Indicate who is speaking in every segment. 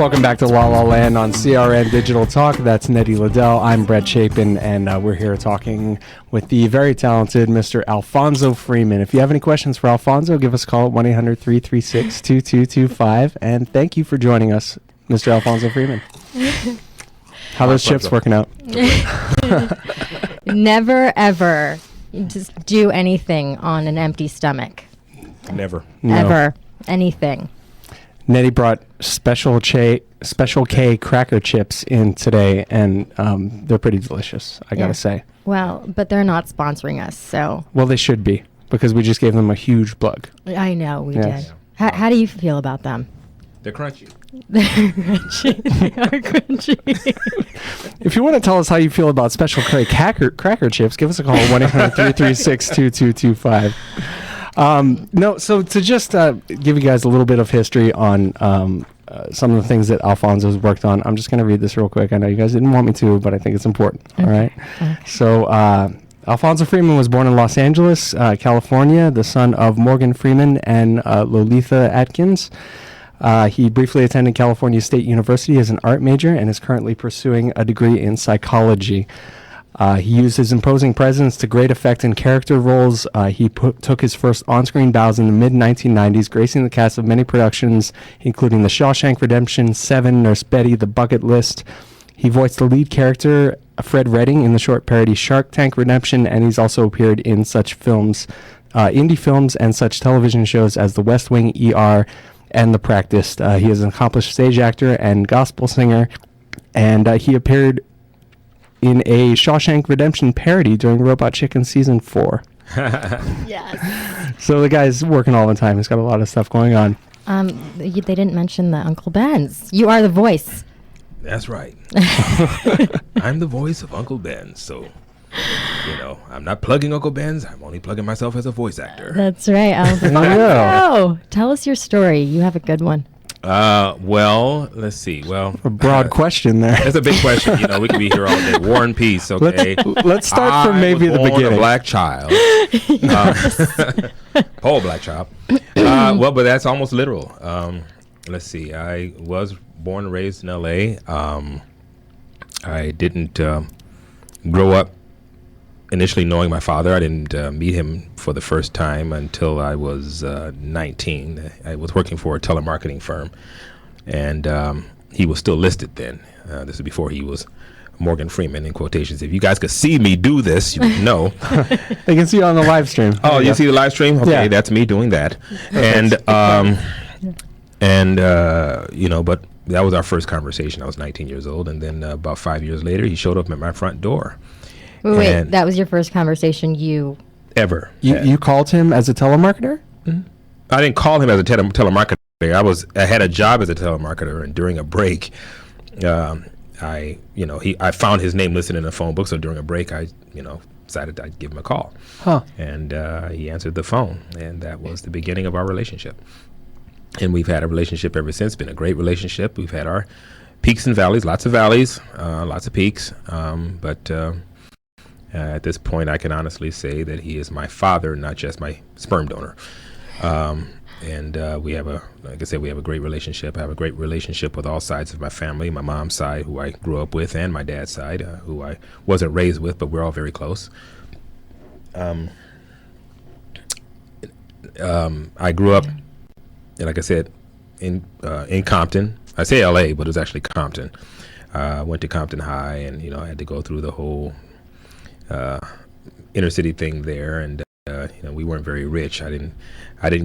Speaker 1: Welcome back to La La Land on CRN Digital Talk. That's Neti Leddel. I'm Brett Chapin, and we're here talking with the very talented Mr. Alfonso Freeman. If you have any questions for Alfonso, give us a call at 1-800-336-2225. And thank you for joining us, Mr. Alfonso Freeman. How are those chips working out?
Speaker 2: Never, ever just do anything on an empty stomach.
Speaker 3: Never.
Speaker 1: No.
Speaker 2: Ever. Anything.
Speaker 1: Neti brought Special K cracker chips in today, and they're pretty delicious, I gotta say.
Speaker 2: Well, but they're not sponsoring us, so.
Speaker 1: Well, they should be, because we just gave them a huge plug.
Speaker 2: I know, we
Speaker 1: Yes.
Speaker 2: did. How do you feel about them?
Speaker 3: They're crunchy.
Speaker 2: They're crunchy. They are crunchy.
Speaker 1: If you want to tell us how you feel about Special K cracker chips, give us a call at 1-800-336-2225. No, so to just give you guys a little bit of history on some of the things that Alfonso's worked on, I'm just going to read this real quick. I know you guys didn't want me to, but I think it's important.
Speaker 2: Okay.
Speaker 1: All right.
Speaker 2: Okay.
Speaker 1: So Alfonso Freeman was born in Los Angeles, California, the son of Morgan Freeman and Lolitha Atkins. He briefly attended California State University as an art major and is currently pursuing a degree in psychology. He used his imposing presence to great effect in character roles. He took his first on-screen bows in the mid-1990s, gracing the cast of many productions, including The Shawshank Redemption, Seven, Nurse Betty, The Bucket List. He voiced the lead character, Fred Redding, in the short parody Shark Tank Redemption, and he's also appeared in such films, indie films, and such television shows as The West Wing, ER, and The Practiced. He is an accomplished stage actor and gospel singer, and he appeared in a Shawshank Redemption parody during Robot Chicken Season 4.
Speaker 2: Yes.
Speaker 1: So the guy's working all the time. He's got a lot of stuff going on.
Speaker 2: They didn't mention the Uncle Ben's. You are the voice.
Speaker 3: That's right. I'm the voice of Uncle Ben, so, I'm not plugging Uncle Ben's. I'm only plugging myself as a voice actor.
Speaker 2: That's right, Alfonso. Tell us your story. You have a good one.
Speaker 3: Well, let's see. Well,
Speaker 1: A broad question there.
Speaker 3: That's a big question. We could be here all day. War and Peace, okay?
Speaker 1: Let's start from maybe the beginning.
Speaker 3: A black child. Whole black child. Well, but that's almost literal. Let's see. I was born and raised in L.A. I didn't grow up initially knowing my father. I didn't meet him for the first time until I was 19. I was working for a telemarketing firm, and he was still listed then. This is before he was Morgan Freeman, in quotations. If you guys could see me do this, you would know.
Speaker 1: They can see you on the live stream.
Speaker 3: Oh, you see the live stream? Okay,
Speaker 1: Yeah.
Speaker 3: that's me doing that. But that was our first conversation. I was 19 years old, and then about 5 years later, he showed up at my front door.
Speaker 2: Wait, that was your first conversation you...
Speaker 3: Ever.
Speaker 1: You called him as a telemarketer?
Speaker 3: Mm-hmm. I didn't call him as a telemarketer. I had a job as a telemarketer, and during a break, I found his name listed in the phone book. So during a break, I decided I'd give him a call.
Speaker 1: Huh.
Speaker 3: And he answered the phone, and that was the beginning of our relationship. And we've had a relationship ever since. Been a great relationship. We've had our peaks and valleys, lots of peaks, but. At this point, I can honestly say that he is my father, not just my sperm donor. We have like I said, we have a great relationship. I have a great relationship with all sides of my family, my mom's side, who I grew up with, and my dad's side, who I wasn't raised with, but we're all very close. I grew up, like I said, in Compton. I say L.A., but it was actually Compton. Went to Compton High, and I had to go through the whole inner city thing there, and we weren't very rich. I didn't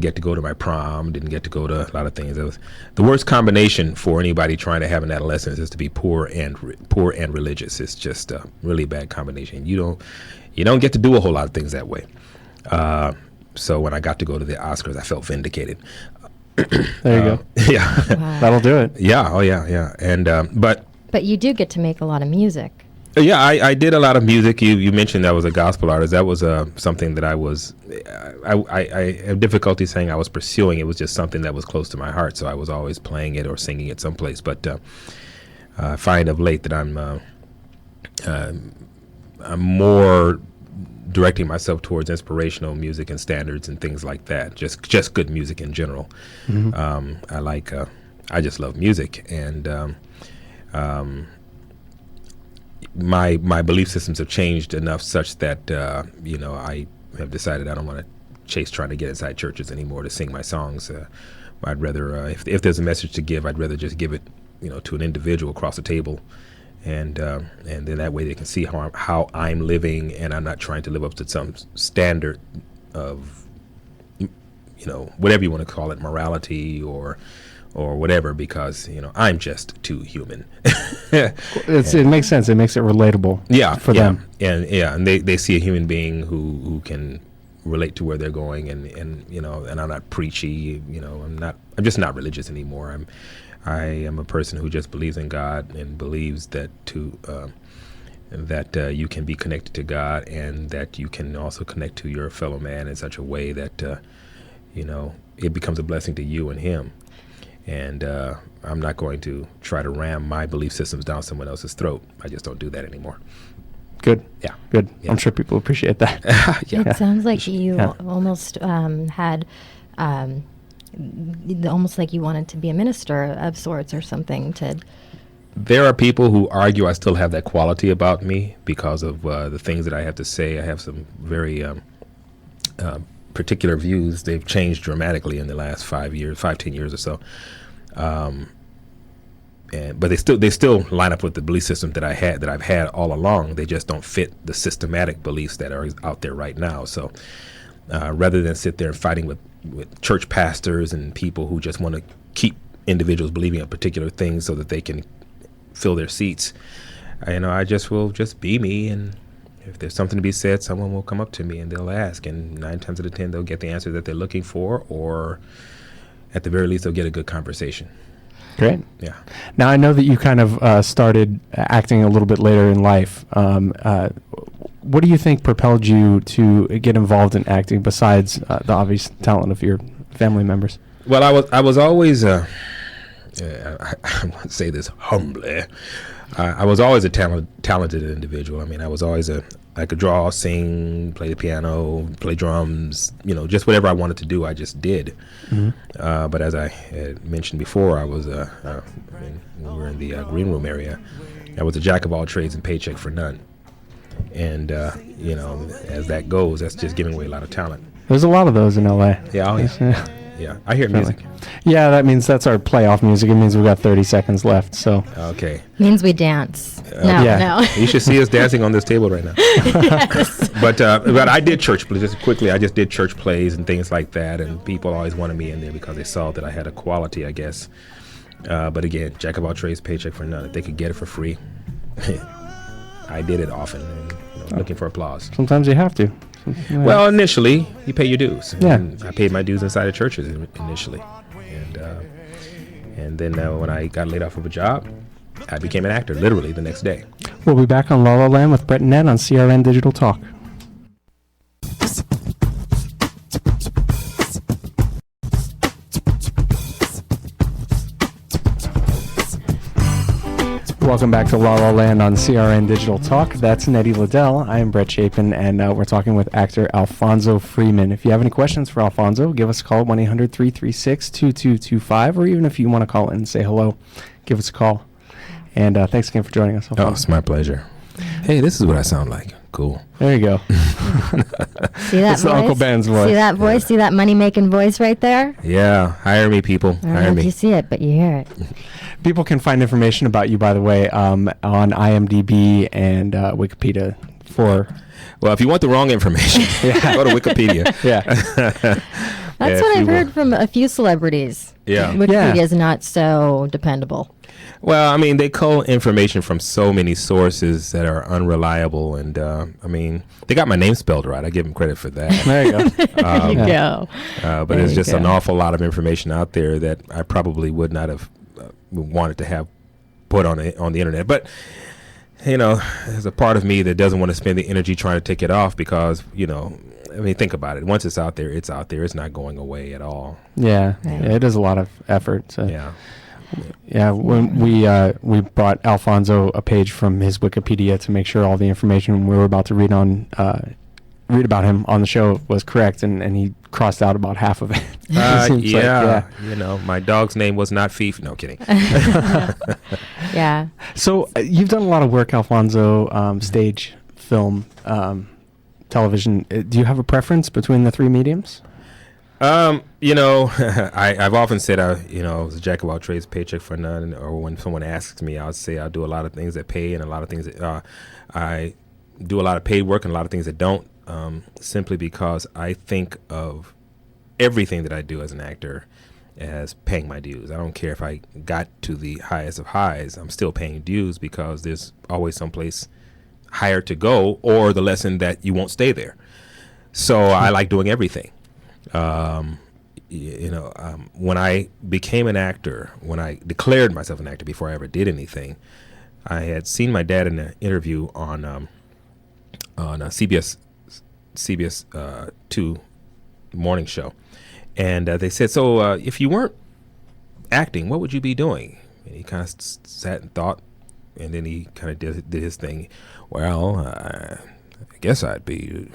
Speaker 3: get to go to my prom, didn't get to go to a lot of things. It was the worst combination for anybody trying to have an adolescence is to be poor and religious. It's just a really bad combination. You don't get to do a whole lot of things that way. So when I got to go to the Oscars, I felt vindicated.
Speaker 1: There you go.
Speaker 3: Yeah.
Speaker 2: Wow.
Speaker 1: That'll do it.
Speaker 3: Yeah. Oh yeah. And but
Speaker 2: you do get to make a lot of music.
Speaker 3: Yeah, I did a lot of music. You mentioned I was a gospel artist. That was something that I have difficulty saying I was pursuing. It was just something that was close to my heart, so I was always playing it or singing it someplace. But I find of late that I'm more directing myself towards inspirational music and standards and things like that. Just good music in general. Mm-hmm. I I just love music, and my belief systems have changed enough such that I have decided I don't want to chase trying to get inside churches anymore to sing my songs. I'd rather, if there's a message to give, I'd rather just give it, to an individual across the table, and then that way they can see how I'm living, and I'm not trying to live up to some standard of, whatever you want to call it, morality or whatever, because I'm just too human.
Speaker 1: It makes sense. It makes it relatable. For them.
Speaker 3: And they see a human being who can relate to where they're going, and I'm not preachy. I'm just not religious anymore. I am a person who just believes in God and believes that you can be connected to God, and that you can also connect to your fellow man in such a way that it becomes a blessing to you and him. And I'm not going to try to ram my belief systems down someone else's throat. I just don't do that anymore.
Speaker 1: Good.
Speaker 3: Yeah.
Speaker 1: Good.
Speaker 3: Yeah.
Speaker 1: I'm sure people appreciate that.
Speaker 2: It sounds like you almost had, almost like you wanted to be a minister of sorts or something.
Speaker 3: There are people who argue I still have that quality about me because of the things that I have to say. I have some very particular views. They've changed dramatically in the last 10 years or so. But they still line up with the belief system that I've had all along. They just don't fit the systematic beliefs that are out there right now. So rather than sit there and fighting with church pastors and people who just want to keep individuals believing a particular thing so that they can fill their seats, I just will just be me, and if there's something to be said, someone will come up to me and they'll ask, and 9 times out of 10 they'll get the answer that they're looking for, or at the very least they'll get a good conversation.
Speaker 1: Great.
Speaker 3: Yeah.
Speaker 1: Now, I know that you kind of started acting a little bit later in life. What do you think propelled you to get involved in acting besides the obvious talent of your family members?
Speaker 3: Well, I was always, I want to say this humbly, I was always a talented individual. I mean, I could draw, sing, play the piano, play drums, just whatever I wanted to do, I just did. Mm-hmm. But as I had mentioned before, I was, when we were in the green room area, I was a jack of all trades and paycheck for none. And, as that goes, that's just giving away a lot of talent.
Speaker 1: There's a lot of those in LA.
Speaker 3: Yeah, oh yeah. Yeah, I hear music.
Speaker 1: Yeah, that means that's our playoff music. It means we've got 30 seconds left. So
Speaker 3: okay.
Speaker 2: Means we dance. No.
Speaker 3: You should see us dancing on this table right now. Yes. But I did church plays. Just quickly, I just did church plays and things like that, and people always wanted me in there because they saw that I had a quality, I guess. But again, jack of all trades, paycheck for none. If they could get it for free, I did it often, and looking for applause.
Speaker 1: Sometimes you have to. Yeah.
Speaker 3: Well, initially, you pay your dues.
Speaker 1: Yeah.
Speaker 3: And I paid my dues inside of churches initially. And then when I got laid off of a job, I became an actor, literally, the next day.
Speaker 1: We'll be back on La La Land with Brett and Ned on CRN Digital Talk. Welcome back to La La Land on CRN Digital Talk. That's Neti Leddel. I am Brett Chapin, and we're talking with actor Alfonso Freeman. If you have any questions for Alfonso, give us a call, 1-800-336-2225, or even if you want to call in and say hello, give us a call. And thanks again for joining us, Alfonso.
Speaker 3: Oh, it's my pleasure. Hey, this is what I sound like. Cool.
Speaker 1: There you go.
Speaker 2: See that
Speaker 1: It's
Speaker 2: voice?
Speaker 1: the Uncle Ben's voice.
Speaker 2: See that voice? See that money-making voice right there?
Speaker 3: Yeah, hire me, people.
Speaker 2: I don't know
Speaker 3: Hire
Speaker 2: if
Speaker 3: me.
Speaker 2: you see it, but you hear it.
Speaker 1: People can find information about you, by the way, on IMDb and Wikipedia for...
Speaker 3: Well, if you want the wrong information, go to Wikipedia.
Speaker 1: Yeah.
Speaker 2: That's what I've heard from a few celebrities.
Speaker 3: Yeah.
Speaker 2: Wikipedia is not so dependable.
Speaker 3: Well, I mean, they cull information from so many sources that are unreliable, and I mean, they got my name spelled right. I give them credit for that.
Speaker 1: There you go.
Speaker 2: There you go.
Speaker 3: But
Speaker 2: There
Speaker 3: there's
Speaker 2: you
Speaker 3: just
Speaker 2: go.
Speaker 3: an awful lot of information out there that I probably would not have wanted to have put on the internet. But there's a part of me that doesn't want to spend the energy trying to take it off because I mean, think about it. Once it's out there. It's out there. It's not going away at all.
Speaker 1: Yeah, it is a lot of effort. So.
Speaker 3: Yeah.
Speaker 1: Yeah, when we brought Alfonso a page from his Wikipedia to make sure all the information we were about to read on read about him on the show was correct, and he crossed out about half of it. It seems like,
Speaker 3: yeah, you know, my dog's name was not Fifi. No kidding.
Speaker 2: Yeah.
Speaker 1: So you've done a lot of work, Alfonso, stage, film, television. Do you have a preference between the three mediums?
Speaker 3: You know, I've often said I was a jack of all trades, paycheck for none. Or when someone asks me, I'll say I do a lot of things that pay and a lot of things that I do a lot of paid work and a lot of things that don't. Simply because I think of everything that I do as an actor as paying my dues. I don't care if I got to the highest of highs. I'm still paying dues because there's always someplace higher to go, or the lesson that you won't stay there. So I like doing everything. When I became an actor, when I declared myself an actor before I ever did anything, I had seen my dad in an interview on a CBS 2 morning show, and they said, so if you weren't acting, what would you be doing? And he kind of sat and thought, and then he kind of did his thing. Well, I guess I'd be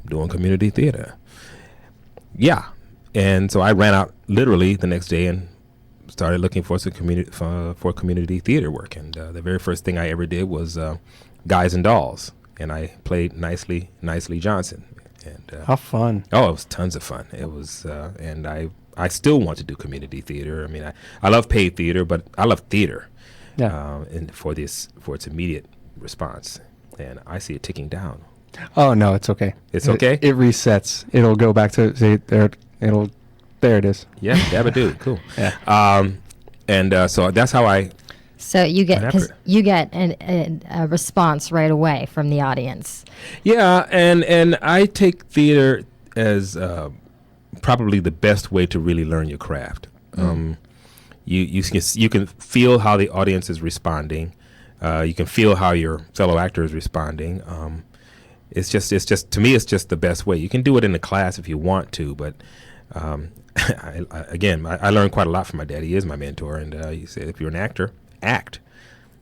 Speaker 3: doing community theater. Yeah. And so I ran out literally the next day and started looking for some community theater work. And the very first thing I ever did was Guys and Dolls, and I played Nicely Johnson. And
Speaker 1: How fun!
Speaker 3: Oh, it was tons of fun. It was, and I still want to do community theater. I mean, I love paid theater, but I love theater.
Speaker 1: Yeah.
Speaker 3: And for its immediate response, and I see it ticking down.
Speaker 1: Oh no, it's okay.
Speaker 3: It's okay?
Speaker 1: It resets. It'll go back to there. There it is.
Speaker 3: Yeah, dabba-doo. Cool.
Speaker 1: Yeah.
Speaker 3: So that's how I.
Speaker 2: So you get a response right away from the audience.
Speaker 3: Yeah, and I take theater as probably the best way to really learn your craft. You can feel how the audience is responding. You can feel how your fellow actor is responding. It's just to me, it's just the best way. You can do it in a class if you want to, but I learned quite a lot from my dad. He is my mentor, and he said, if you're an actor, act.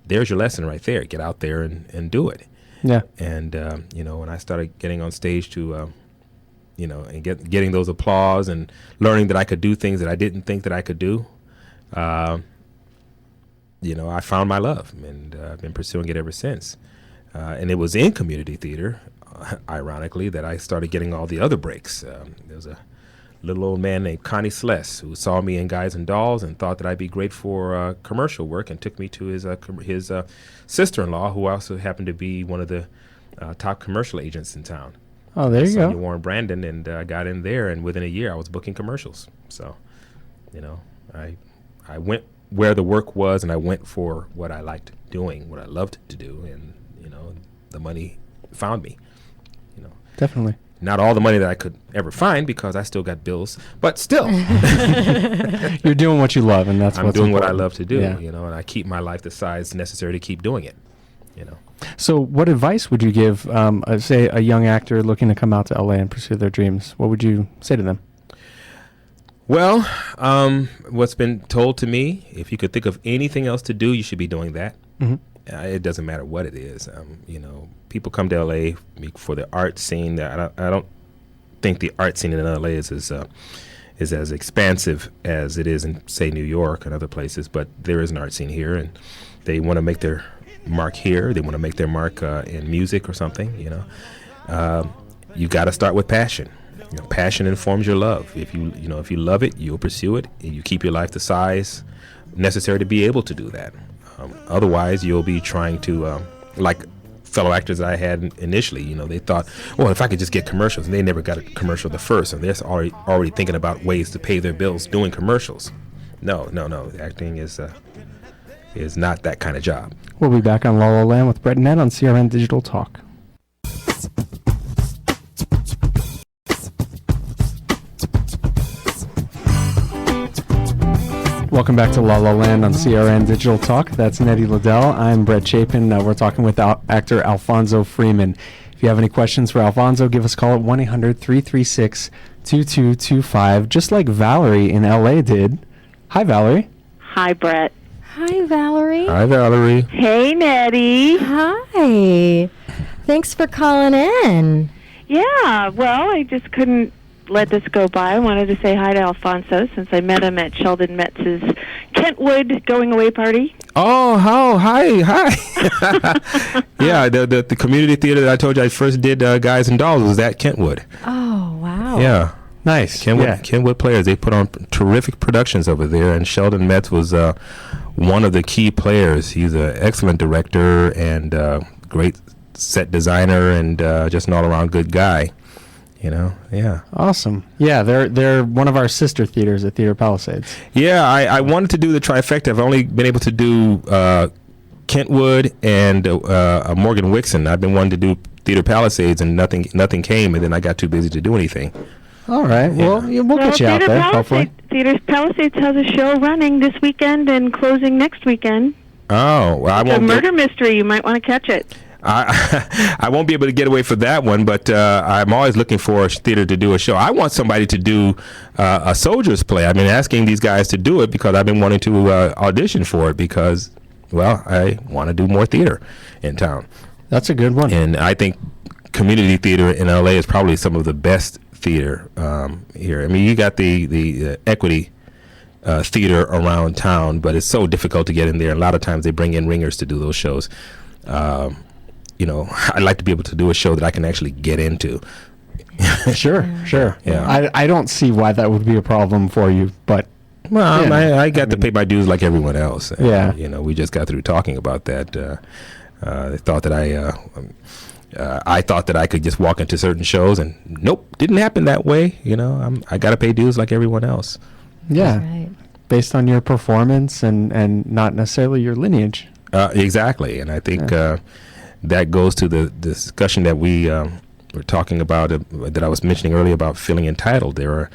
Speaker 3: There's your lesson right there. Get out there and do it.
Speaker 1: Yeah.
Speaker 3: And when I started getting on stage to and getting those applause and learning that I could do things that I didn't think that I could do, I found my love, and I've been pursuing it ever since. And it was in community theater, ironically, that I started getting all the other breaks. There was a little old man named Connie Sless who saw me in Guys and Dolls and thought that I'd be great for commercial work, and took me to his sister-in-law, who also happened to be one of the top commercial agents in town.
Speaker 1: Oh, there you go.
Speaker 3: Sonia Warren Brandon, and I got in there, and within a year I was booking commercials. So, I went where the work was, and I went for what I liked doing, what I loved to do, and the money found me.
Speaker 1: Definitely.
Speaker 3: Not all the money that I could ever find, because I still got bills, but still.
Speaker 1: You're doing what you love, and that's
Speaker 3: I'm
Speaker 1: what's
Speaker 3: doing
Speaker 1: important.
Speaker 3: what I love to do,
Speaker 1: Yeah.
Speaker 3: and I keep my life the size necessary to keep doing it,
Speaker 1: So what advice would you give, say, a young actor looking to come out to LA and pursue their dreams? What would you say to them?
Speaker 3: Well, what's been told to me, if you could think of anything else to do, you should be doing that.
Speaker 1: Mm-hmm.
Speaker 3: It doesn't matter what it is. People come to LA for the art scene. I don't think the art scene in LA is as expansive as it is in, say, New York and other places. But there is an art scene here, and they want to make their mark here. They want to make their mark in music or something. You got to start with passion. Passion informs your love. If you love it, you'll pursue it. You keep your life the size necessary to be able to do that. Otherwise, you'll be trying to, like fellow actors that I had initially, they thought, well, if I could just get commercials, and they never got a commercial the first, and they're already thinking about ways to pay their bills doing commercials. No. Acting is not that kind of job.
Speaker 1: We'll be back on La La Land with Brett and Ned on CRN Digital Talk. Welcome back to La La Land on CRN Digital Talk. That's Neti Leddel. I'm Brett Chapin. We're talking with actor Alfonso Freeman. If you have any questions for Alfonso, give us a call at 1-800-336-2225, just like Valerie in LA did. Hi, Valerie.
Speaker 4: Hi, Brett.
Speaker 2: Hi, Valerie.
Speaker 3: Hi, Valerie.
Speaker 4: Hey, Neti.
Speaker 2: Hi. Thanks for calling in.
Speaker 4: Yeah, well, I just couldn't let this go by. I wanted to say hi to Alfonso since I met him at Sheldon Metz's Kentwood going away party.
Speaker 3: Oh, hi. Yeah, the community theater that I told you I first did Guys and Dolls was at Kentwood.
Speaker 2: Oh, wow.
Speaker 3: Yeah.
Speaker 1: Nice.
Speaker 3: Kentwood Players. They put on terrific productions over there, and Sheldon Metz was one of the key players. He's an excellent director and great set designer and just an all-around good guy. Yeah.
Speaker 1: Awesome. Yeah, they're one of our sister theaters at Theater Palisades.
Speaker 3: Yeah, I wanted to do the trifecta. I've only been able to do Kentwood and Morgan Wixon. I've been wanting to do Theater Palisades, and nothing came, and then I got too busy to do anything.
Speaker 1: All right.
Speaker 3: Yeah.
Speaker 1: Well, we'll get you out there, hopefully.
Speaker 4: Theater Palisades has a show running this weekend and closing next weekend.
Speaker 3: Oh, well,
Speaker 4: It's a murder mystery. You might want to catch it.
Speaker 3: I won't be able to get away for that one, but I'm always looking for a theater to do a show. I want somebody to do a soldier's play. I've been asking these guys to do it because I've been wanting to audition for it because, well, I want to do more theater in town.
Speaker 1: That's a good one.
Speaker 3: And I think community theater in LA is probably some of the best theater here. I mean, you got the equity theater around town, but it's so difficult to get in there. A lot of times they bring in ringers to do those shows. I'd like to be able to do a show that I can actually get into.
Speaker 1: Sure.
Speaker 3: Yeah.
Speaker 1: I don't see why that would be a problem for you, but
Speaker 3: well, I got to pay my dues like everyone else.
Speaker 1: Yeah.
Speaker 3: We just got through talking about that. They thought that I thought that I could just walk into certain shows, and nope, didn't happen that way. I got to pay dues like everyone else.
Speaker 1: Yeah.
Speaker 2: Right.
Speaker 1: Based on your performance and not necessarily your lineage.
Speaker 3: Exactly, and I think that goes to the discussion that we were talking about, that I was mentioning earlier about feeling entitled. There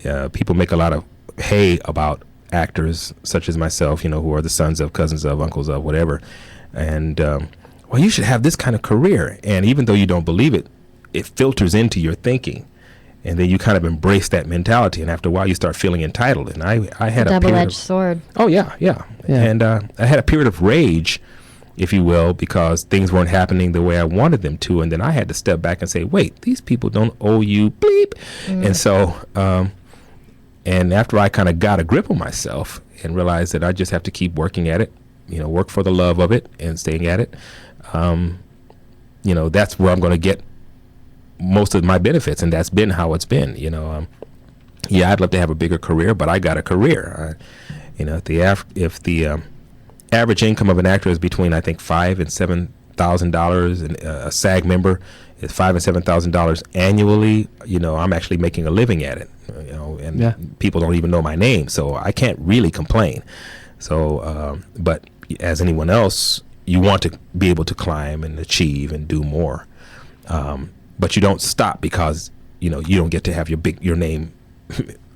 Speaker 3: are people make a lot of hay about actors such as myself, who are the sons of, cousins of, uncles of, whatever, and well, you should have this kind of career. And even though you don't believe it, it filters into your thinking. And then you kind of embrace that mentality. And after a while, you start feeling entitled. And I had a
Speaker 2: double-edged sword.
Speaker 3: Oh, yeah. And I had a period of rage, if you will, because things weren't happening the way I wanted them to. And then I had to step back and say, wait, these people don't owe you bleep. And so, and after I kind of got a grip on myself and realized that I just have to keep working at it, work for the love of it and staying at it, that's where I'm going to get most of my benefits, and that's been how it's been. I'd love to have a bigger career, but I got a career. If the average income of an actor is between, I think, $5,000 and $7,000, and a SAG member is $5,000 and $7,000 annually, I'm actually making a living at it. And people don't even know my name, so I can't really complain. So, but as anyone else, you want to be able to climb and achieve and do more. But you don't stop because, you don't get to have your name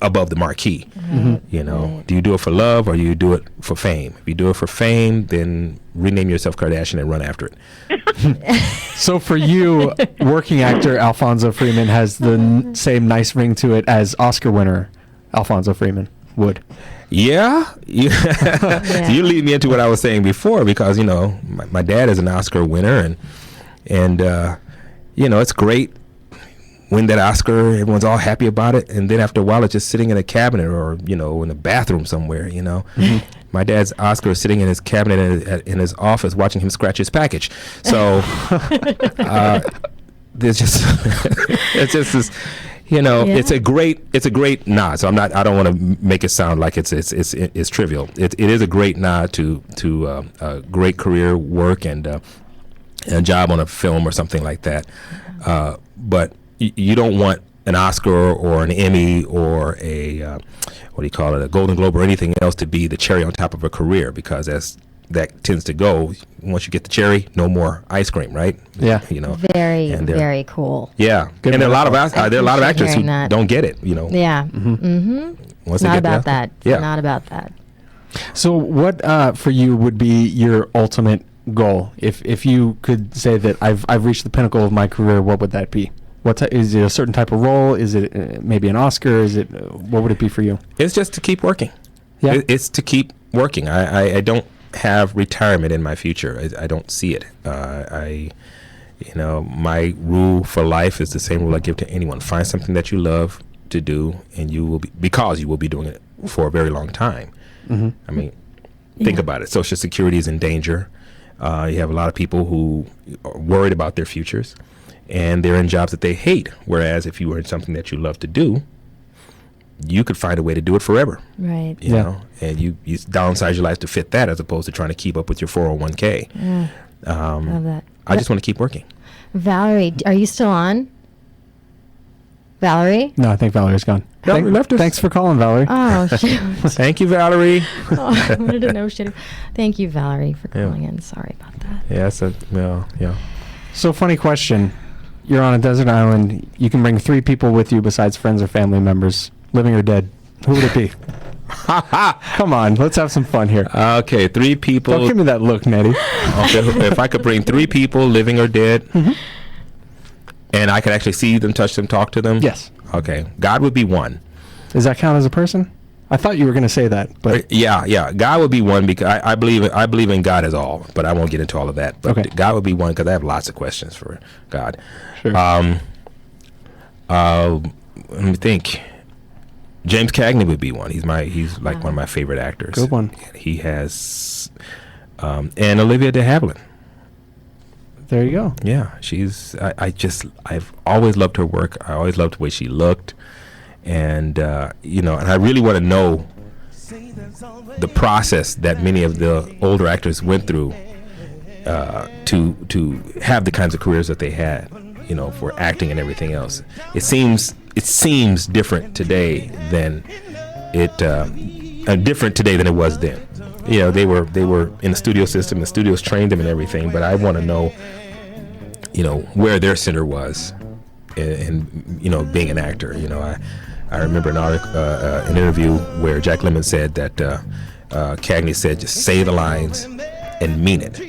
Speaker 3: above the marquee.
Speaker 2: Right.
Speaker 3: Do you do it for love or you do it for fame? If you do it for fame, then rename yourself Kardashian and run after it.
Speaker 1: So for you, working actor Alfonso Freeman has the same nice ring to it as Oscar winner Alfonso Freeman would.
Speaker 3: Yeah. You lead me into what I was saying before because, my dad is an Oscar winner and it's great. Win that Oscar, everyone's all happy about it, and then after a while, it's just sitting in a cabinet or in a bathroom somewhere. My dad's Oscar is sitting in his cabinet in his office, watching him scratch his package. So there's just it's just this, it's a great nod. So I don't want to make it sound like it's trivial. It is a great nod to a great career work and a job on a film or something like that. But you don't want an Oscar or an Emmy or a a Golden Globe or anything else to be the cherry on top of a career, because as that tends to go, once you get the cherry, no more ice cream, right?
Speaker 1: Yeah.
Speaker 2: Very cool.
Speaker 3: Yeah.
Speaker 1: Good
Speaker 3: and there are a lot of actors who
Speaker 2: that.
Speaker 3: don't get it,
Speaker 2: Yeah.
Speaker 3: Once
Speaker 2: It's not about that.
Speaker 3: Yeah.
Speaker 2: Not about that.
Speaker 1: So what for you would be your ultimate goal? If you could say that I've reached the pinnacle of my career, what would that be? Is it a certain type of role? Is it maybe an Oscar? What would it be for you?
Speaker 3: It's just to keep working.
Speaker 1: Yeah.
Speaker 3: It's to keep working. I don't have retirement in my future. I don't see it. You know, my rule for life is the same rule I give to anyone. Find something that you love to do, and you will be doing it for a very long time.
Speaker 1: Mm-hmm.
Speaker 3: I mean, think about it. Social Security is in danger. You have a lot of people who are worried about their futures, and they're in jobs that they hate. Whereas if you were in something that you love to do, you could find a way to do it forever.
Speaker 2: Right.
Speaker 3: You know, and you downsize your life to fit that, as opposed to trying to keep up with your 401k.
Speaker 2: Love that.
Speaker 3: I just want to keep working.
Speaker 2: Valerie, are you still on? Valerie?
Speaker 1: No, I think Valerie's gone.
Speaker 3: Valerie left us.
Speaker 1: Thanks for calling, Valerie.
Speaker 2: Oh, shoot.
Speaker 3: Thank you, Valerie.
Speaker 2: Oh, I wanted to know shit. Thank you, Valerie, for calling in. Sorry about that.
Speaker 3: Yeah.
Speaker 1: So, funny question. You're on a desert island. You can bring 3 people with you besides friends or family members, living or dead. Who would it be? Come on, let's have some fun here.
Speaker 3: Okay, 3 people.
Speaker 1: Don't give me that look, Neti.
Speaker 3: Okay, if I could bring 3 people, living or dead, and I could actually see them, touch them, talk to them.
Speaker 1: Yes.
Speaker 3: Okay, God would be one.
Speaker 1: Does that count as a person? I thought you were going to say that, but
Speaker 3: Yeah. God would be one because I believe in God as all, but I won't get into all of that. But
Speaker 1: okay.
Speaker 3: God would be one because I have lots of questions for God.
Speaker 1: Sure.
Speaker 3: Let me think. James Cagney would be one. He's like one of my favorite actors.
Speaker 1: Good one.
Speaker 3: He has, and Olivia de Havilland.
Speaker 1: There you go.
Speaker 3: Yeah, I've always loved her work. I always loved the way she looked, and and I really want to know the process that many of the older actors went through to have the kinds of careers that they had, for acting and everything else. It seems different today than it was then. They were in the studio system. The studios trained them and everything, but I want to know, where their center was in being an actor. I remember an interview where Jack Lemmon said that Cagney said, just say the lines and mean it.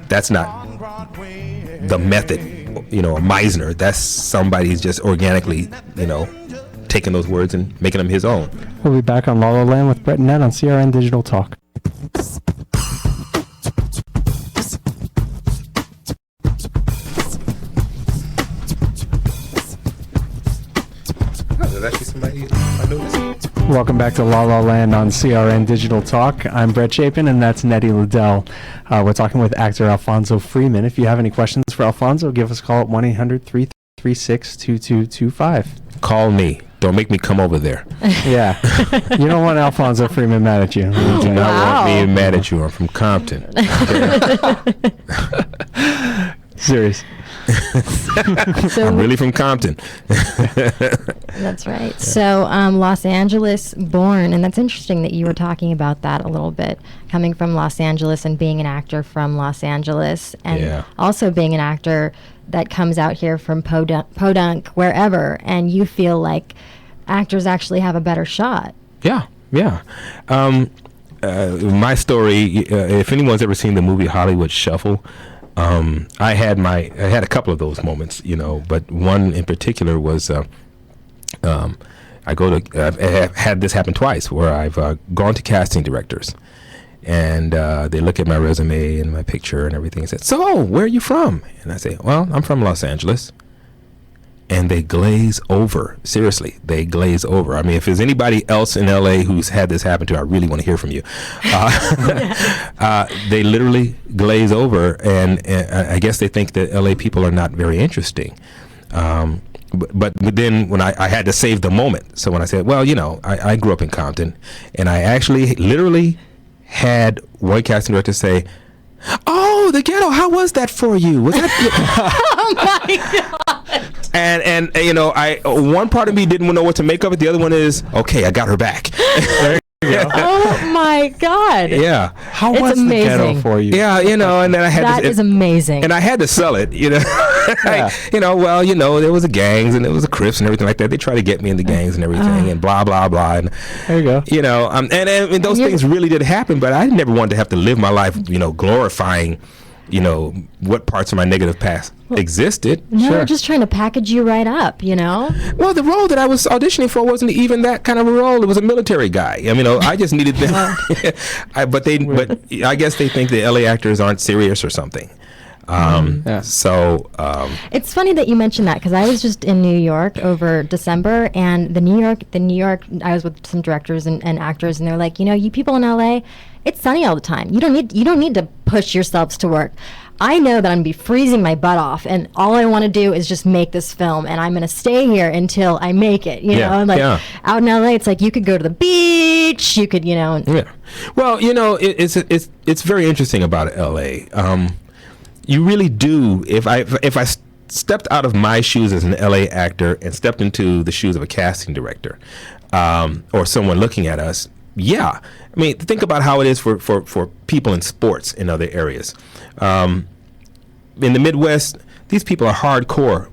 Speaker 3: That's not the method, a Meisner. That's somebody who's just organically, taking those words and making them his own.
Speaker 1: We'll be back on La La Land with Brett and Ned on CRN Digital Talk.
Speaker 3: There's actually somebody I noticed.
Speaker 1: Welcome back to La La Land on CRN Digital Talk. I'm Brett Chapin, and that's Neti Leddel. We're talking with actor Alfonso Freeman. If you have any questions for Alfonso, give us a call at 1-800-336-2225.
Speaker 3: Call me. Don't make me come over there.
Speaker 1: Yeah. You don't want Alfonso Freeman mad at you.
Speaker 3: You do not want me mad at you. I'm from Compton.
Speaker 1: Serious.
Speaker 3: I'm really from Compton.
Speaker 2: That's right. So Los Angeles born, and that's interesting that you were talking about that a little bit, coming from Los Angeles and being an actor from Los Angeles, and also being an actor that comes out here from Podunk, wherever, and you feel like actors actually have a better shot.
Speaker 3: Yeah. My story, if anyone's ever seen the movie Hollywood Shuffle, I had a couple of those moments, but one in particular was I've had this happen twice, where I've gone to casting directors, and they look at my resume and my picture and everything and said, "So, where are you from?" And I say, "Well, I'm from Los Angeles." And they glaze over. Seriously, they glaze over. I mean, if there's anybody else in LA who's had this happen to, I really want to hear from you. They literally glaze over, and I guess they think that LA people are not very interesting. But then when I had to save the moment, so when I said, well, I grew up in Compton, and I actually literally had one casting director say, "Oh, the ghetto, how was that for you? Was that?"
Speaker 2: Oh my God.
Speaker 3: And one part of me didn't know what to make of it. The other one is, okay, I got her back.
Speaker 2: Oh my God.
Speaker 3: Yeah.
Speaker 1: How was the ghetto for you?
Speaker 3: Yeah, and then I had
Speaker 2: that is amazing.
Speaker 3: And I had to sell it,
Speaker 1: Yeah.
Speaker 3: there was the gangs and there was the Crips and everything like that. They try to get me in the gangs and everything and blah blah blah. And
Speaker 1: there you go.
Speaker 3: And those things really did happen, but I never wanted to have to live my life, glorifying, what parts of my negative past existed.
Speaker 2: No,
Speaker 1: Sure.
Speaker 2: they're just trying to package you right up,
Speaker 3: Well, the role that I was auditioning for wasn't even that kind of a role. It was a military guy. I just needed them. But I guess they think the LA actors aren't serious or something. So
Speaker 2: it's funny that you mentioned that, because I was just in New York over December, and the New York, I was with some directors and actors, and they're like, you people in LA, it's sunny all the time. You don't need to push yourselves to work. I know that I'm gonna be freezing my butt off, and all I want to do is just make this film, and I'm gonna stay here until I make it. You know, like out in LA, it's like you could go to the beach, you could,
Speaker 3: Yeah. Well, it's very interesting about LA. You really do. If I stepped out of my shoes as an LA actor and stepped into the shoes of a casting director, or someone looking at us, I mean, think about how it is for people in sports in other areas. In the Midwest, these people are hardcore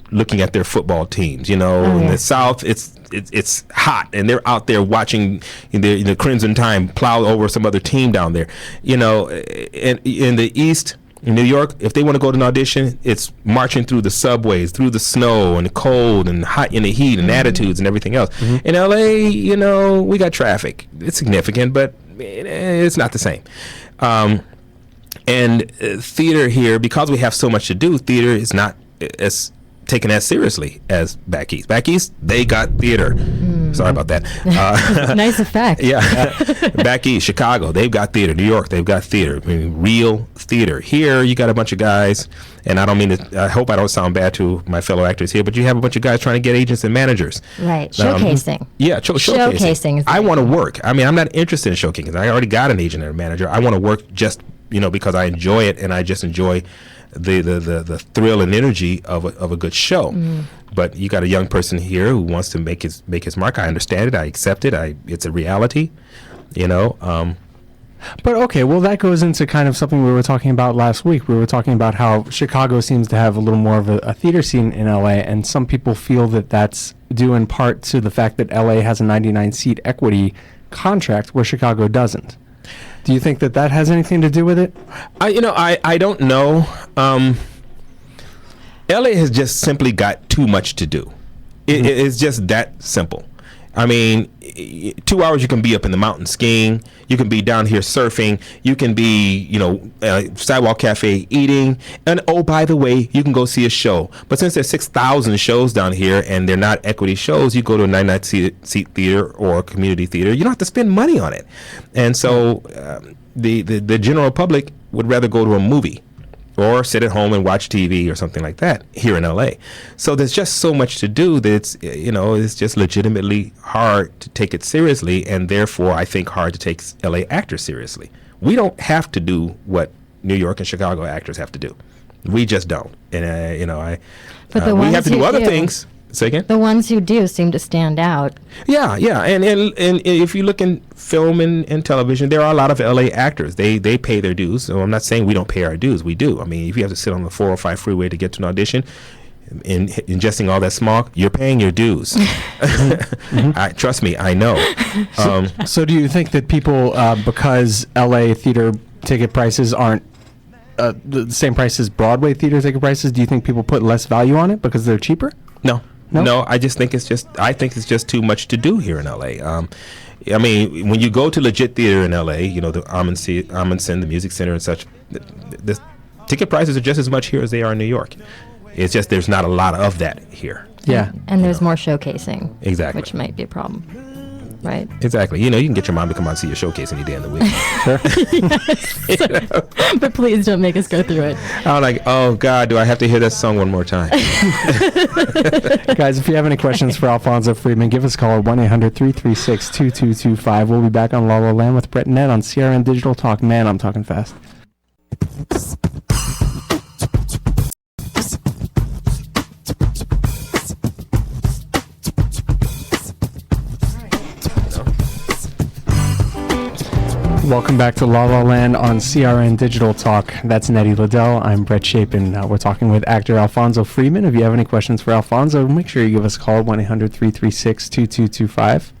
Speaker 3: looking at their football teams. In the South, it's hot, and they're out there watching the Crimson Tide plow over some other team down there. And in the East, in New York, if they want to go to an audition, it's marching through the subways, through the snow and the cold and hot in the heat and attitudes and everything else. In LA, we got traffic. It's significant, but it's not the same. And theater here, because we have so much to do, theater is not as taken as seriously as back east. Back east, they got theater. Sorry about that.
Speaker 2: Nice effect.
Speaker 3: Yeah. Back east, Chicago, they've got theater. New York, they've got theater. I mean, real theater. Here, you got a bunch of guys, and I don't mean to, I hope I don't sound bad to my fellow actors here, but you have a bunch of guys trying to get agents and managers.
Speaker 2: Right. Showcasing.
Speaker 3: Showcasing. I want to work. I mean, I'm not interested in showcasing. I already got an agent and a manager. I want to work just, because I enjoy it, and I just enjoy the thrill and energy of a good show. But you got a young person here who wants to make his mark. I understand it. I accept it. It's a reality, But
Speaker 1: okay, well, that goes into kind of something we were talking about last week. We were talking about how Chicago seems to have a little more of a theater scene in LA, and some people feel that that's due in part to the fact that LA has a 99-seat equity contract where Chicago doesn't. Do you think that has anything to do with it?
Speaker 3: I don't know. LA has just simply got too much to do. It's just that simple. I mean, 2 hours you can be up in the mountain skiing. You can be down here surfing. You can be, sidewalk cafe eating. And oh, by the way, you can go see a show. But since there's 6,000 shows down here and they're not equity shows, you go to a 99-seat theater or a community theater. You don't have to spend money on it. And so the general public would rather go to a movie or sit at home and watch TV or something like that here in LA. So there's just so much to do that it's just legitimately hard to take it seriously, and therefore I think hard to take LA actors seriously. We don't have to do what New York and Chicago actors have to do. We just don't. And we have to do other things. Say again?
Speaker 2: The ones who do seem to stand out.
Speaker 3: Yeah. And if you look in film and television, there are a lot of LA actors. They pay their dues. So I'm not saying we don't pay our dues. We do. I mean, if you have to sit on the 405 freeway to get to an audition, ingesting all that smog, you're paying your dues. Trust me, I know.
Speaker 1: So do you think that people, because LA theater ticket prices aren't the same price as Broadway theater ticket prices, do you think people put less value on it because they're cheaper?
Speaker 3: No, I just think it's just too much to do here in LA. I mean, when you go to legit theater in LA, the Amundsen, the Music Center and such, the ticket prices are just as much here as they are in New York. It's just there's not a lot of that here.
Speaker 1: Yeah.
Speaker 2: And there's more showcasing.
Speaker 3: Exactly.
Speaker 2: Which might be a problem. Right.
Speaker 3: Exactly. You can get your mom to come out and see your showcase any day in the week.
Speaker 2: Yes. But please don't make us go through it.
Speaker 3: I'm like, oh God, do I have to hear that song one more time?
Speaker 1: Guys, if you have any questions for Alfonso Freeman, give us a call at 1-800-336-2225. We'll be back on La La Land with Brett and Ned on CRN Digital Talk. Man, I'm talking fast. Welcome back to La La Land on CRN Digital Talk. That's Neti Leddel. I'm Brett Chapin. We're talking with actor Alfonso Freeman. If you have any questions for Alfonso, make sure you give us a call, 1-800-336-2225.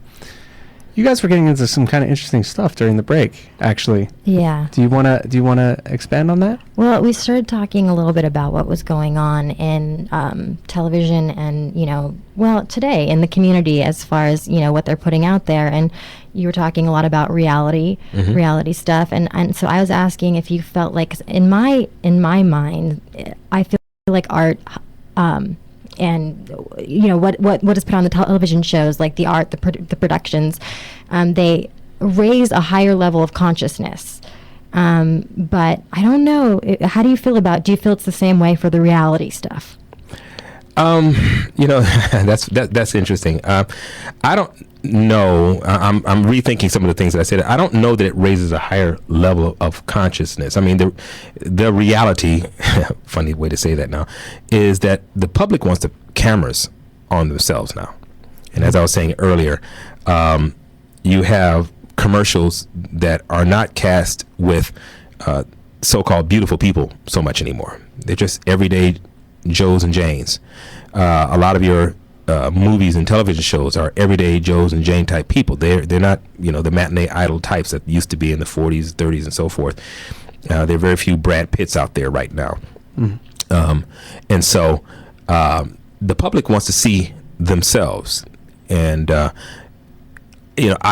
Speaker 1: You guys were getting into some kind of interesting stuff during the break, actually.
Speaker 2: Yeah.
Speaker 1: Do you wanna expand on that?
Speaker 2: Well, we started talking a little bit about what was going on in television and, today in the community as far as, what they're putting out there. And you were talking a lot about reality stuff. And so I was asking if you felt like, in my mind, I feel like art, and what is put on the television shows, like the art, the productions, they raise a higher level of consciousness. But I don't know. How do you feel do you feel it's the same way for the reality stuff?
Speaker 3: That's interesting. I don't know. I'm rethinking some of the things that I said. I don't know that it raises a higher level of consciousness. I mean, the reality, funny way to say that now, is that the public wants the cameras on themselves now. And as I was saying earlier, you have commercials that are not cast with so-called beautiful people so much anymore. They're just everyday Joes and Janes. A lot of your movies and television shows are everyday Joes and Jane type people. They're not the matinee idol types that used to be in the 40s, 30s, and so forth. There are very few Brad Pitts out there right now, and so the public wants to see themselves. And I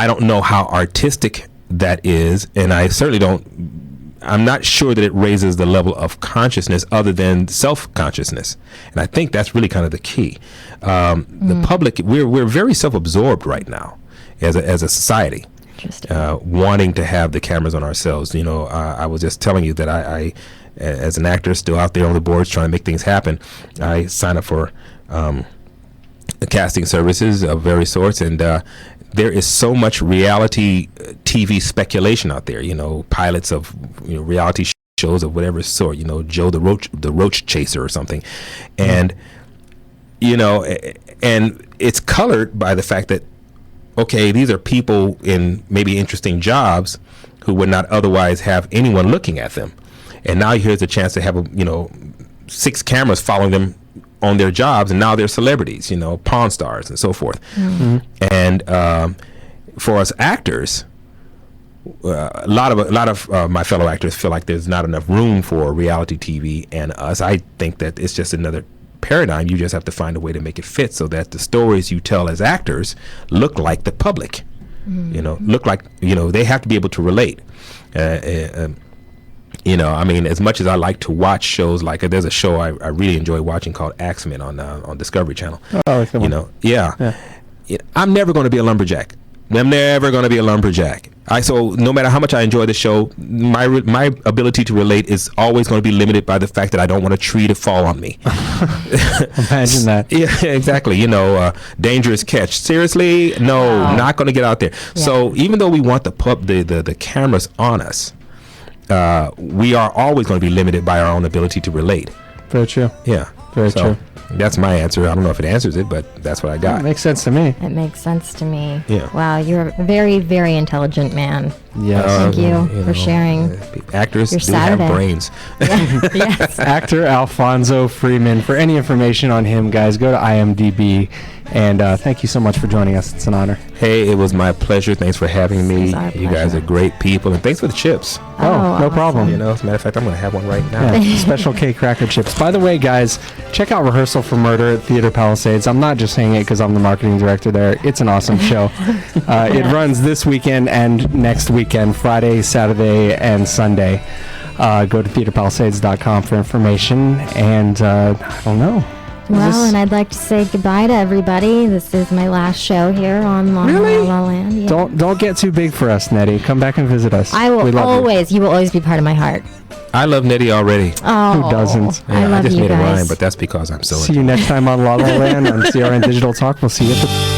Speaker 3: don't know how artistic that is, and I certainly don't. I'm not sure that it raises the level of consciousness other than self-consciousness. And I think that's really kind of the key. The public, we're very self-absorbed right now as a society, wanting to have the cameras on ourselves. I was just telling you that I as an actor still out there on the boards trying to make things happen, I signed up for casting services of various sorts, and there is so much reality TV speculation out there, pilots of reality shows of whatever sort, Joe the Roach Chaser or something. And and it's colored by the fact that, okay, these are people in maybe interesting jobs who would not otherwise have anyone looking at them. And now here's a chance to have 6 cameras following them on their jobs, and now they're celebrities, Pawn Stars and so forth. And for us actors, a lot of my fellow actors feel like there's not enough room for reality TV and us. I think that it's just another paradigm. You just have to find a way to make it fit so that the stories you tell as actors look like the public. Look like they have to be able to relate. I mean, as much as I like to watch shows, like there's a show I really enjoy watching called Axemen on Discovery Channel.
Speaker 1: Oh, I like that one.
Speaker 3: I'm never going to be a lumberjack. So no matter how much I enjoy the show, my ability to relate is always going to be limited by the fact that I don't want a tree to fall on me.
Speaker 1: Imagine that.
Speaker 3: Yeah, exactly. Dangerous catch. Seriously? No, not going to get out there. Yeah. So even though we want the cameras on us, we are always going to be limited by our own ability to relate.
Speaker 1: Very true.
Speaker 3: Yeah.
Speaker 1: Very true.
Speaker 3: That's my answer. I don't know if it answers it, but that's what I got.
Speaker 1: It makes sense to me.
Speaker 2: It makes sense to me.
Speaker 3: Yeah.
Speaker 2: Wow, you're a very, very intelligent man.
Speaker 1: Yes.
Speaker 2: Thank you for sharing.
Speaker 3: Actors
Speaker 2: your
Speaker 3: do
Speaker 2: Saturday.
Speaker 3: have brains.
Speaker 2: Yes.
Speaker 1: Actor Alfonso Freeman. For any information on him, guys, go to IMDb. And thank you so much for joining us. It's an honor.
Speaker 3: Hey, it was my pleasure. Thanks for having me. You guys are great people. And thanks for the chips.
Speaker 1: Oh, no problem.
Speaker 3: As a matter of fact, I'm going to have one right now.
Speaker 1: Yeah, Special K Cracker Chips. By the way, guys, check out Rehearsal for Murder at Theater Palisades. I'm not just saying it because I'm the marketing director there. It's an awesome show. It runs this weekend and next weekend, Friday, Saturday, and Sunday. Go to theaterpalisades.com for information. And I don't know.
Speaker 2: Well, and I'd like to say goodbye to everybody. This is my last show here on La La Land. Yeah.
Speaker 1: Don't get too big for us, Neti. Come back and visit us.
Speaker 2: I will always. You will always be part of my heart.
Speaker 3: I love Neti already.
Speaker 2: Oh,
Speaker 1: who doesn't?
Speaker 2: I love
Speaker 3: I just
Speaker 2: you
Speaker 3: made
Speaker 2: guys.
Speaker 3: a rhyme, but that's because I'm so.
Speaker 1: See you next time on La La Land on CRN Digital Talk. We'll see you at the.